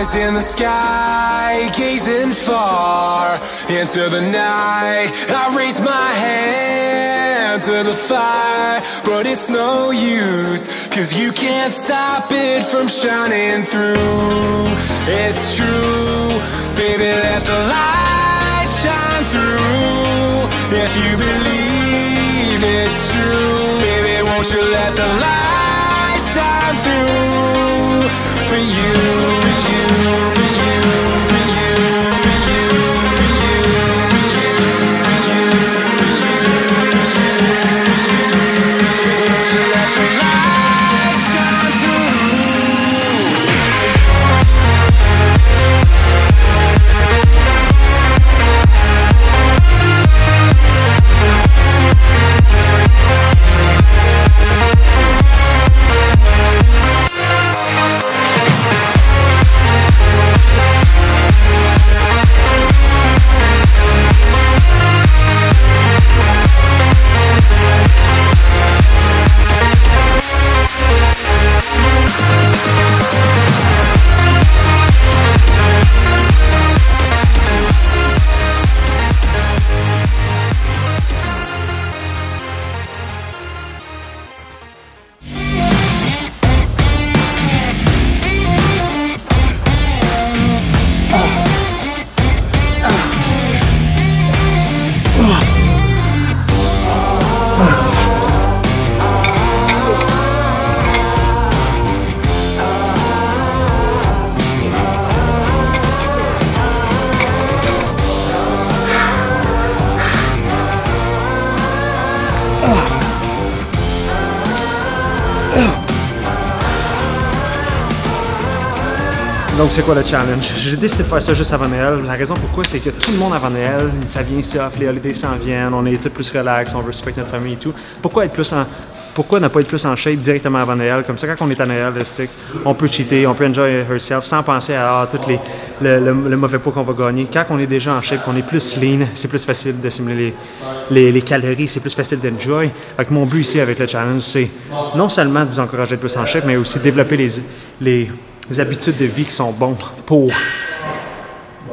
eyes in the sky, gazing far into the night. I raise my hand to the fire, but it's no use, 'cause you can't stop it from shining through. It's true, baby, let the light shine through. If you believe it's true, baby, won't you let the light shine through for you, for you, for you, for you, for you, for you, for you, for you, won't you let the light shine through? Donc c'est quoi le challenge? J'ai décidé de faire ça juste avant Noël. La raison pourquoi, c'est que tout le monde avant Noël, ça vient soft, les holidays s'en viennent, on est tous plus relax, on veut respecter notre famille et tout. Pourquoi ne pas être plus en shape directement avant Noël? Comme ça, quand on est à Noël, on peut cheater, on peut enjoy herself sans penser à tout le mauvais poids qu'on va gagner. Quand on est déjà en shape, qu'on est plus lean, c'est plus facile d'assimiler les calories, c'est plus facile d'enjoy. Donc mon but ici avec le challenge, c'est non seulement de vous encourager à être plus en shape, mais aussi développer les habitudes de vie qui sont bonnes pour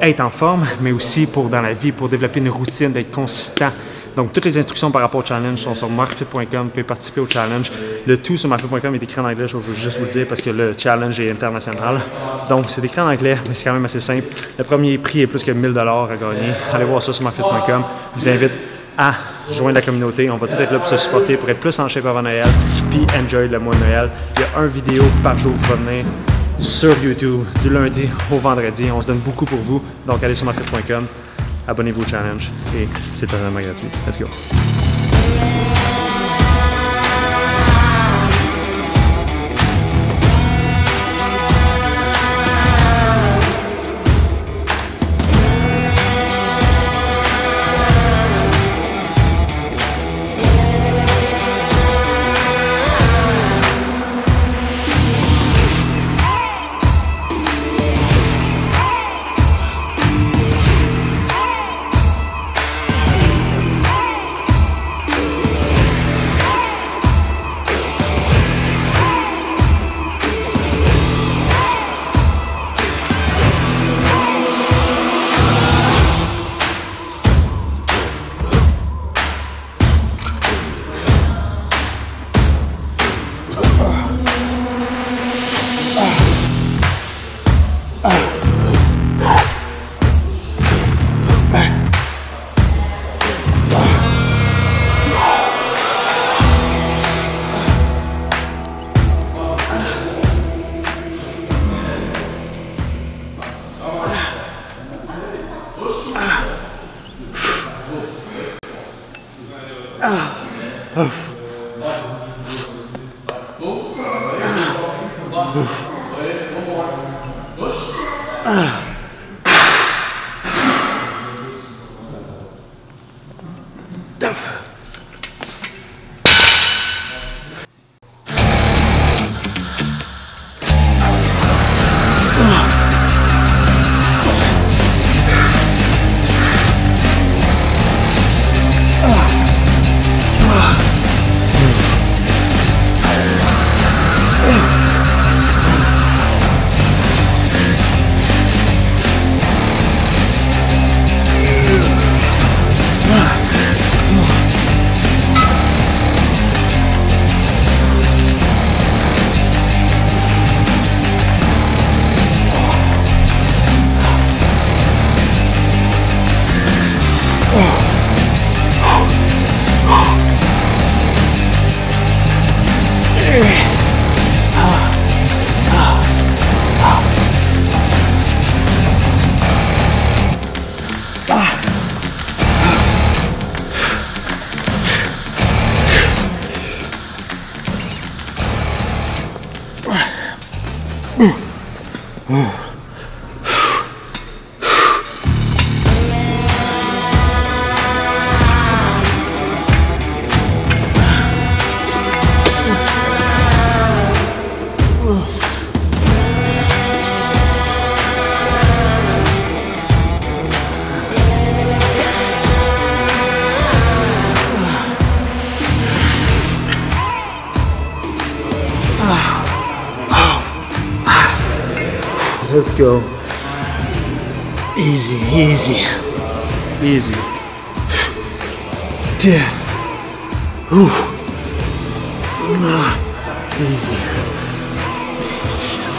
être en forme, mais aussi pour dans la vie, pour développer une routine, d'être consistant. Donc, toutes les instructions par rapport au challenge sont sur markfit.com. Vous pouvez participer au challenge. Le tout sur markfit.com est écrit en anglais, je veux juste vous le dire, parce que le challenge est international. Donc, c'est écrit en anglais, mais c'est quand même assez simple. Le premier prix est plus que 1000 $ à gagner. Allez voir ça sur markfit.com. Je vous invite à joindre la communauté. On va tout être là pour se supporter, pour être plus en shape avant Noël, puis enjoy le mois de Noël. Il y a une vidéo par jour qui va venir sur YouTube du lundi au vendredi. On se donne beaucoup pour vous. Donc, allez sur markfit.com, abonnez-vous au challenge et c'est totalement gratuit. Let's go! Let's go. Easy, easy, easy. Yeah. Ooh. Easy. Easy shit.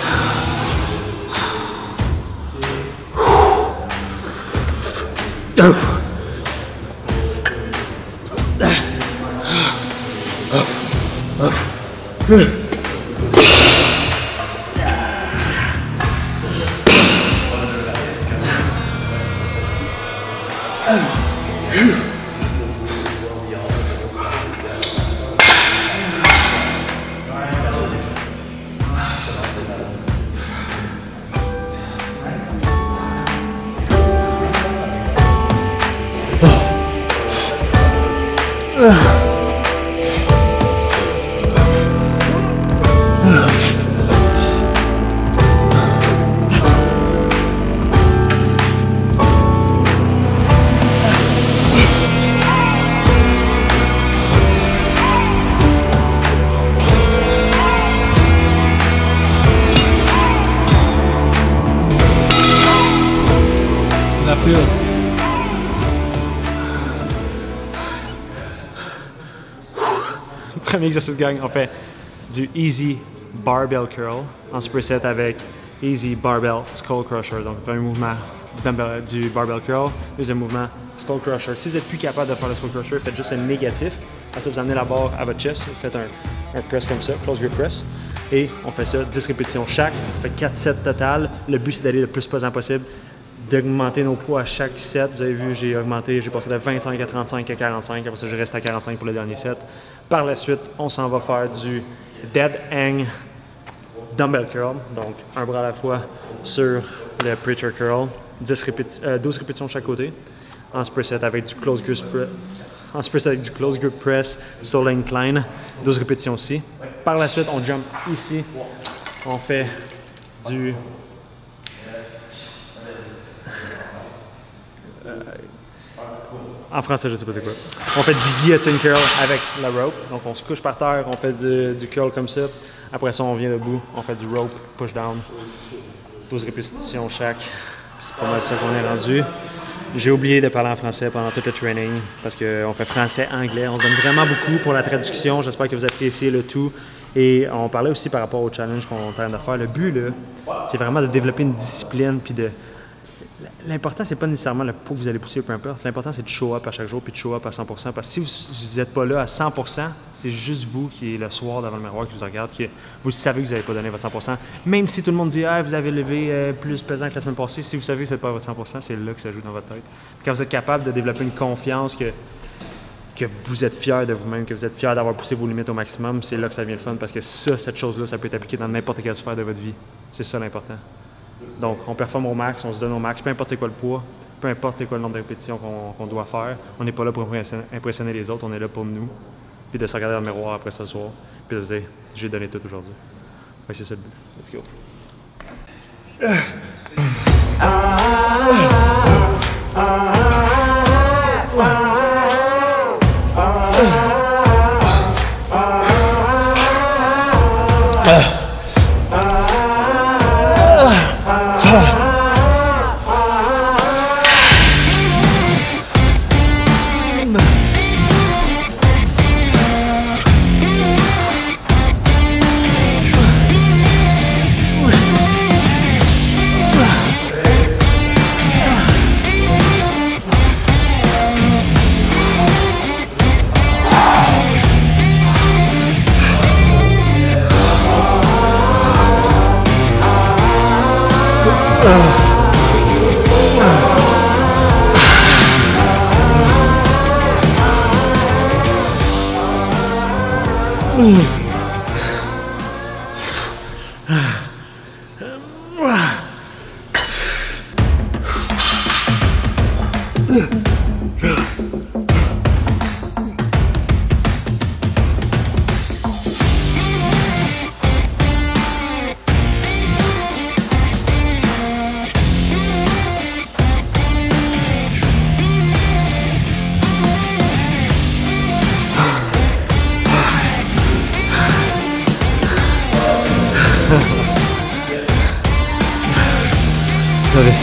La pure. Premier exercice, gang, on fait du Easy Barbell Curl en superset avec Easy Barbell Skull Crusher. Donc, premier mouvement du Barbell Curl, deuxième mouvement Skull Crusher. Si vous n'êtes plus capable de faire le Skull Crusher, faites juste un négatif. Après ça, vous amenez la barre à votre chest, vous faites un press comme ça, close grip press. Et on fait ça 10 répétitions chaque. On fait 4 sets total. Le but, c'est d'aller le plus pesant possible, d'augmenter nos poids à chaque set. Vous avez vu, j'ai passé de 25 à 35 à 45. Après ça, je reste à 45 pour le dernier set. Par la suite, on s'en va faire du Dead Hang Dumbbell Curl. Donc, un bras à la fois sur le Preacher Curl. 12 répétitions de chaque côté. En superset avec du Close Grip Press sur l'incline. 12 répétitions aussi. Par la suite, on jump ici. On fait du... en français, je sais pas c'est quoi. On fait du guillotine curl avec la rope. Donc on se couche par terre, on fait du curl comme ça. Après ça, on vient debout, on fait du rope, push down. 12 répétitions chaque. C'est pas mal ça qu'on est rendu. J'ai oublié de parler en français pendant tout le training parce qu'on fait français-anglais. On se donne vraiment beaucoup pour la traduction. J'espère que vous appréciez le tout. Et on parlait aussi par rapport au challenge qu'on est en train de faire. Le but, là, c'est vraiment de développer une discipline puis de... L'important, c'est pas nécessairement le poids que vous allez pousser, peu importe. L'important, c'est de show up à chaque jour puis de show up à 100%. Parce que si vous n'êtes pas là à 100%, c'est juste vous qui, le soir devant le miroir, qui vous regarde, qui vous savez que vous n'avez pas donné votre 100%. Même si tout le monde dit ah, vous avez levé plus pesant que la semaine passée, si vous savez que ce n'est pas votre 100%, c'est là que ça joue dans votre tête. Puis quand vous êtes capable de développer une confiance que vous êtes fier de vous-même, que vous êtes fier d'avoir poussé vos limites au maximum, c'est là que ça devient le fun parce que cette chose-là, ça peut être appliqué dans n'importe quelle sphère de votre vie. C'est ça l'important. Donc, on performe au max, on se donne au max, peu importe c'est quoi le poids, peu importe c'est quoi le nombre de répétitions qu'on doit faire. On n'est pas là pour impressionner les autres, on est là pour nous. Puis de se regarder dans le miroir après ce soir, puis de se dire, j'ai donné tout aujourd'hui. C'est ça le but. Let's go. Ça va vite.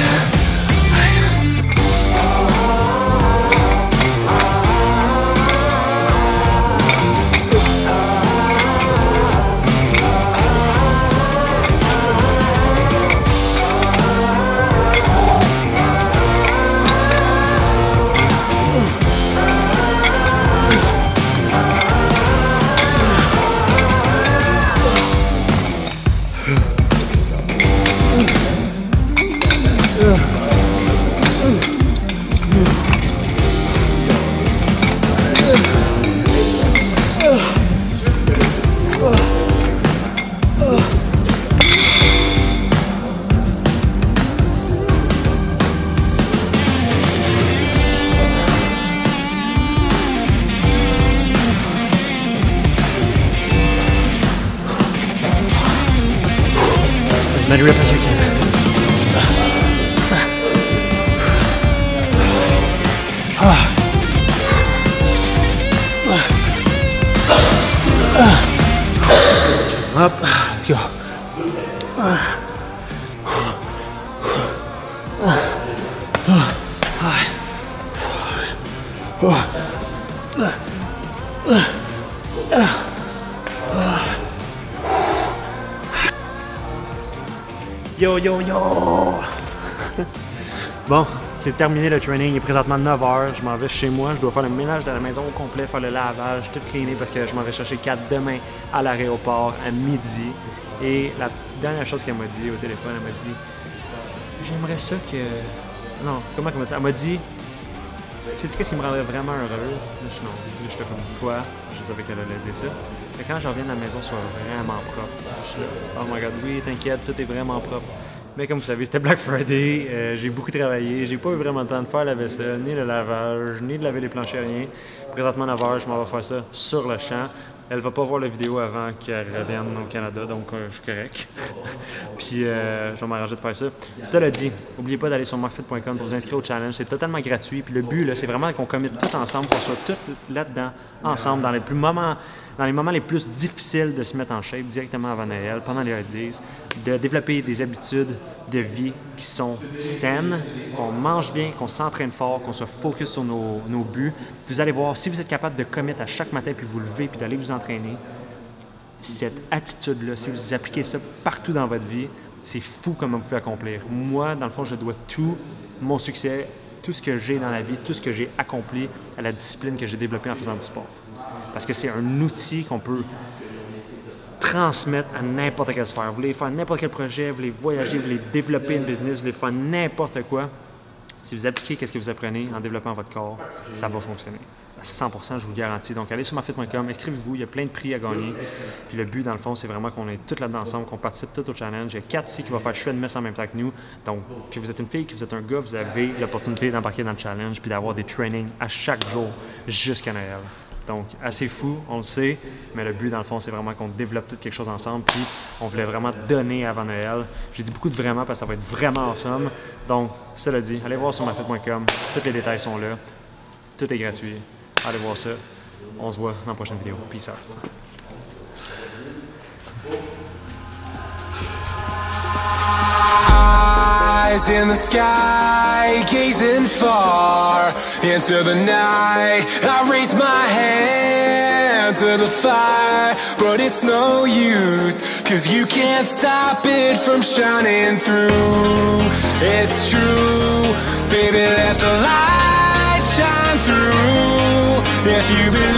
Manuel as you can. Up, let's go. Yo yo yo! Bon, c'est terminé le training, il est présentement 9h, je m'en vais chez moi, je dois faire le ménage de la maison au complet, faire le lavage, tout cleaner parce que je m'en vais chercher 4 demain à l'aéroport à midi. Et la dernière chose qu'elle m'a dit au téléphone, elle m'a dit j'aimerais ça que... Non, comment elle m'a dit? Elle m'a dit sais-tu qu'est-ce qui me rendrait vraiment heureuse? Non, j'étais comme toi, je savais qu'elle allait dire ça. Mais quand je reviens de la maison, soit vraiment propre. Je suis là, oh my god, oui, t'inquiète, tout est vraiment propre. Mais comme vous savez, c'était Black Friday, j'ai beaucoup travaillé, j'ai pas eu vraiment le temps de faire la vaisselle, ni le lavage, ni de laver les planchers, rien. Présentement, 9h, je m'en vais faire ça sur le champ. Elle va pas voir la vidéo avant qu'elle revienne au Canada, donc je suis correct. Puis je vais m'arranger de faire ça. Cela dit, n'oubliez pas d'aller sur markfit.com pour vous inscrire au challenge, c'est totalement gratuit. Puis le but, c'est vraiment qu'on commette tout ensemble, qu'on soit tous là-dedans, ensemble, dans les moments les plus difficiles de se mettre en shape directement avant Noël, pendant les holidays, de développer des habitudes de vie qui sont saines, qu'on mange bien, qu'on s'entraîne fort, qu'on se focus sur nos buts. Vous allez voir, si vous êtes capable de commettre à chaque matin, puis vous lever, puis d'aller vous entraîner, cette attitude-là, si vous appliquez ça partout dans votre vie, c'est fou comment vous pouvez accomplir. Moi, dans le fond, je dois tout mon succès, tout ce que j'ai dans la vie, tout ce que j'ai accompli à la discipline que j'ai développée en faisant du sport. Parce que c'est un outil qu'on peut transmettre à n'importe quelle sphère. Vous voulez faire n'importe quel projet, vous voulez voyager, vous voulez développer une business, vous voulez faire n'importe quoi. Si vous appliquez ce que vous apprenez en développant votre corps, ça va fonctionner. À 100%, je vous le garantis. Donc, allez sur markfit.com, inscrivez-vous, il y a plein de prix à gagner. Puis le but, dans le fond, c'est vraiment qu'on est tous là-dedans ensemble, qu'on participe tous au challenge. Il y a 4 ici qui vont faire shred mess en même temps que nous. Donc, que vous êtes une fille, que vous êtes un gars, vous avez l'opportunité d'embarquer dans le challenge puis d'avoir des trainings à chaque jour jusqu'à Noël. Donc, assez fou, on le sait, mais le but, dans le fond, c'est vraiment qu'on développe tout quelque chose ensemble, puis on voulait vraiment donner avant Noël. J'ai dit beaucoup de vraiment parce que ça va être vraiment awesome. Donc, cela dit, allez voir sur markfit.com, tous les détails sont là, tout est gratuit. Allez voir ça. On se voit dans la prochaine vidéo. Peace out. Eyes in the sky, gazing far into the night. I raise my hand to the fire, but it's no use, 'cause you can't stop it from shining through. It's true, baby, let the light shine through. If you believe